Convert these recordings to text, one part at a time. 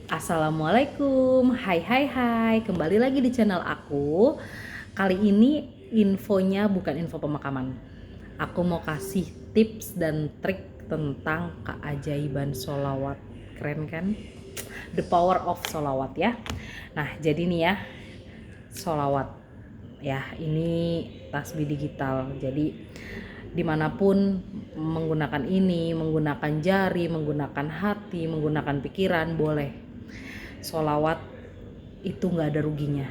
Assalamualaikum, hai, kembali lagi di channel aku. Kali ini infonya bukan info pemakaman. Aku mau kasih tips dan trik tentang keajaiban sholawat. Keren kan? The power of sholawat ya. Nah jadi nih ya, sholawat ya ini tasbih digital. Jadi dimanapun menggunakan ini, menggunakan jari, menggunakan hati, menggunakan pikiran boleh. Sholawat itu nggak ada ruginya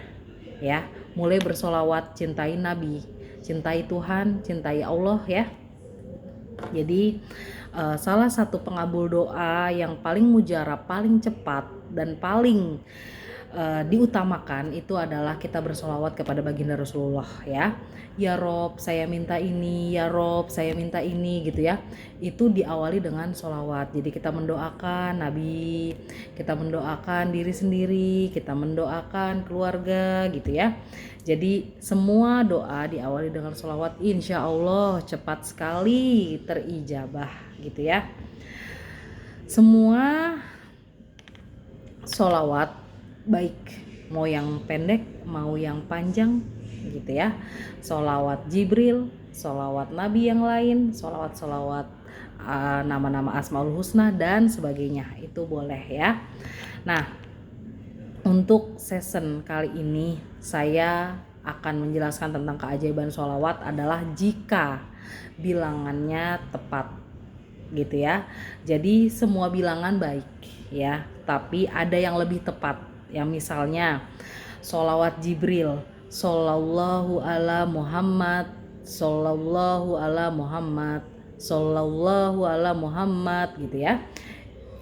ya. Mulai bersolawat, cintai Nabi, cintai Tuhan, cintai Allah ya. Jadi salah satu pengabul doa yang paling mujarab, paling cepat dan paling diutamakan itu adalah kita bersolawat kepada baginda Rasulullah ya. Ya Rob saya minta ini, ya Rob saya minta ini gitu ya. Itu diawali dengan solawat. Jadi kita mendoakan Nabi, kita mendoakan diri sendiri, kita mendoakan keluarga gitu ya. Jadi semua doa diawali dengan solawat, insya Allah cepat sekali terijabah gitu ya. Semua solawat baik mau yang pendek mau yang panjang gitu ya. Solawat Jibril, solawat Nabi yang lain, solawat nama-nama Asmaul Husna dan sebagainya itu boleh ya. Nah untuk season kali ini saya akan menjelaskan tentang keajaiban solawat adalah jika bilangannya tepat gitu ya. Jadi semua bilangan baik ya, tapi ada yang lebih tepat. Yang misalnya sholawat Jibril, Sallallahu ala Muhammad, Sallallahu ala Muhammad, Sallallahu ala Muhammad gitu ya.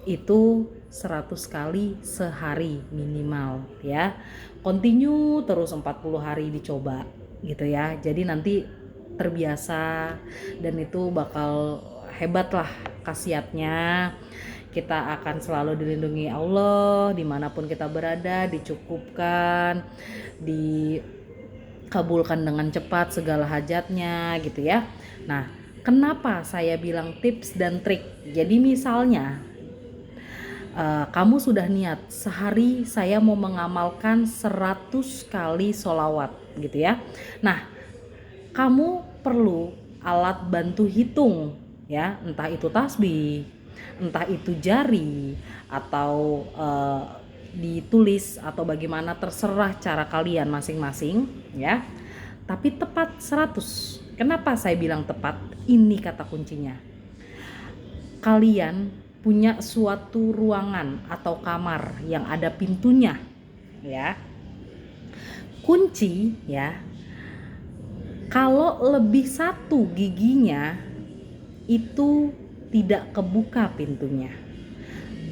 Itu 100 kali sehari minimal ya. Continue terus 40 hari dicoba gitu ya. Jadi nanti terbiasa dan itu bakal hebat lah khasiatnya. Kita akan selalu dilindungi Allah dimanapun kita berada, dicukupkan, dikabulkan dengan cepat segala hajatnya gitu ya. Nah kenapa saya bilang tips dan trik? Jadi misalnya kamu sudah niat sehari saya mau mengamalkan 100 kali sholawat gitu ya. Nah kamu perlu alat bantu hitung ya, entah itu tasbih, entah itu jari atau ditulis atau bagaimana terserah cara kalian masing-masing ya. Tapi tepat 100. Kenapa saya bilang tepat? Ini kata kuncinya. Kalian punya suatu ruangan atau kamar yang ada pintunya ya. Kunci ya. Kalau lebih satu giginya itu tidak kebuka pintunya.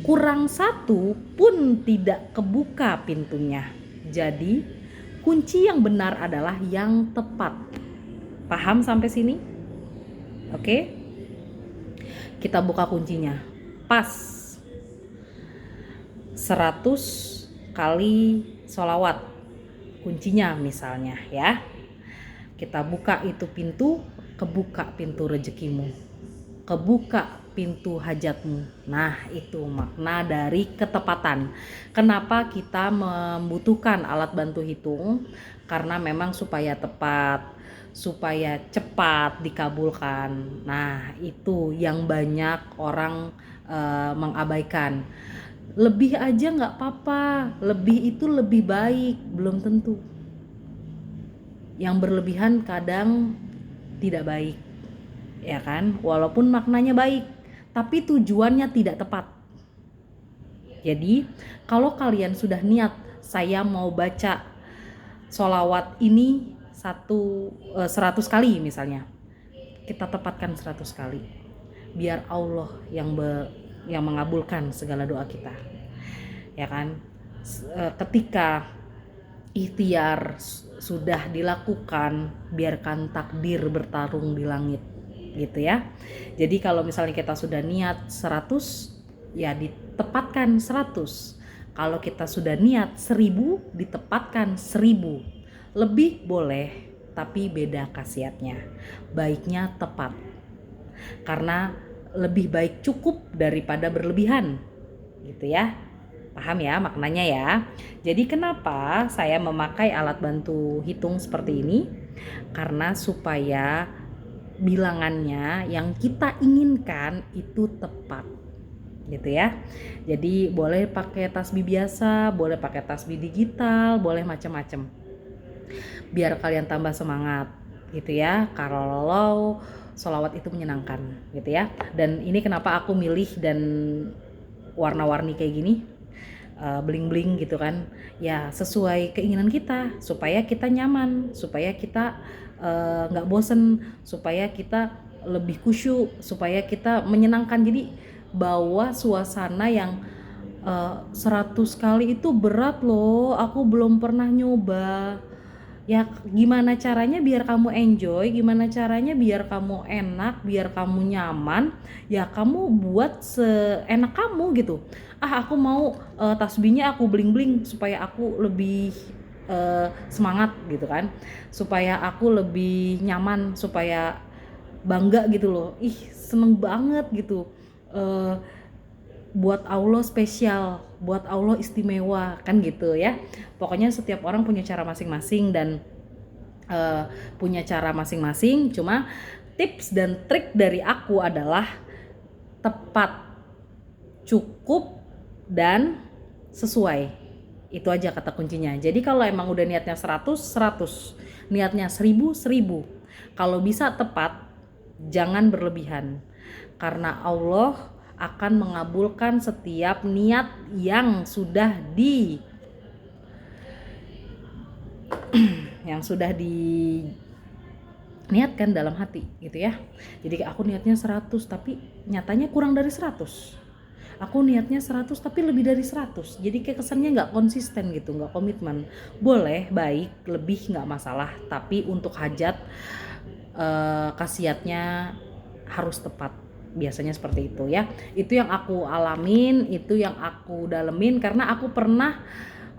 Kurang satu pun tidak kebuka pintunya. Jadi kunci yang benar adalah yang tepat. Paham sampai sini? Oke? Kita buka kuncinya. Pas 100 kali sholawat. Kuncinya misalnya ya. Kita buka itu pintu, kebuka pintu rezekimu, kebuka pintu hajatmu. Nah itu makna dari ketepatan. Kenapa kita membutuhkan alat bantu hitung? Karena memang supaya tepat, supaya cepat dikabulkan. Nah itu yang banyak orang mengabaikan. Lebih aja nggak apa-apa, lebih itu lebih baik, belum tentu. Yang berlebihan kadang tidak baik ya kan, walaupun maknanya baik tapi tujuannya tidak tepat. Jadi kalau kalian sudah niat saya mau baca sholawat ini 100 kali misalnya, kita tepatkan 100 kali biar Allah yang mengabulkan segala doa kita ya kan. Ketika ikhtiar sudah dilakukan, biarkan takdir bertarung di langit gitu ya. Jadi kalau misalnya kita sudah niat 100 ya ditepatkan 100. Kalau kita sudah niat 1000 ditepatkan 1000. Lebih boleh tapi beda khasiatnya. Baiknya tepat. Karena lebih baik cukup daripada berlebihan gitu ya. Paham ya maknanya ya? Jadi kenapa saya memakai alat bantu hitung seperti ini? Karena supaya bilangannya yang kita inginkan itu tepat gitu ya. Jadi boleh pakai tasbih biasa, boleh pakai tasbih digital, boleh macam-macam. Biar kalian tambah semangat gitu ya. Kalau sholawat itu menyenangkan gitu ya. Dan ini kenapa aku milih dan warna-warni kayak gini, bling-bling gitu kan, ya sesuai keinginan kita supaya kita nyaman, supaya kita nggak bosen, supaya kita lebih khusyuk, supaya kita menyenangkan. Jadi bawa suasana yang 100 kali itu berat loh, aku belum pernah nyoba. Ya gimana caranya biar kamu enjoy, gimana caranya biar kamu enak, biar kamu nyaman, ya kamu buat seenak kamu gitu. Aku mau tasbihnya aku bling-bling supaya aku lebih semangat gitu kan, supaya aku lebih nyaman, supaya bangga gitu loh, seneng banget gitu. uh, Buat Allah spesial, buat Allah istimewa kan gitu ya. Pokoknya setiap orang punya cara masing-masing dan punya cara masing-masing. Cuma tips dan trik dari aku adalah tepat, cukup, dan sesuai. Itu aja kata kuncinya. Jadi kalau emang udah niatnya 100, 100, niatnya 1000, 1000. Kalau bisa tepat, jangan berlebihan. Karena Allah akan mengabulkan setiap niat yang sudah diniatkan dalam hati gitu ya. Jadi aku niatnya 100 tapi nyatanya kurang dari 100. Aku niatnya 100 tapi lebih dari 100. Jadi kayak kesannya nggak konsisten gitu, nggak komitmen. Boleh baik, lebih nggak masalah. Tapi untuk hajat, khasiatnya harus tepat. Biasanya seperti itu ya. Itu yang aku alamin, itu yang aku dalemin karena aku pernah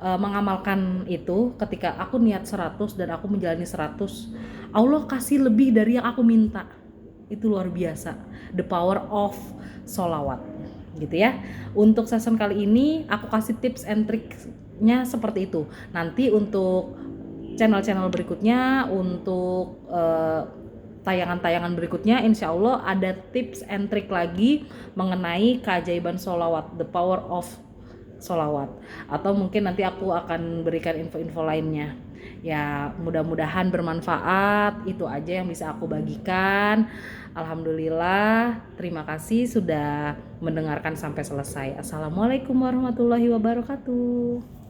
mengamalkan itu. Ketika aku niat 100 dan aku menjalani 100, Allah kasih lebih dari yang aku minta. Itu luar biasa, the power of sholawat gitu ya. Untuk season kali ini aku kasih tips and triknya seperti itu. Nanti untuk channel-channel berikutnya, untuk tayangan-tayangan berikutnya, insya Allah ada tips and trik lagi mengenai keajaiban sholawat, the power of sholawat. Atau mungkin nanti aku akan berikan info-info lainnya. Ya mudah-mudahan bermanfaat. Itu aja yang bisa aku bagikan. Alhamdulillah, terima kasih sudah mendengarkan sampai selesai. Assalamualaikum warahmatullahi wabarakatuh.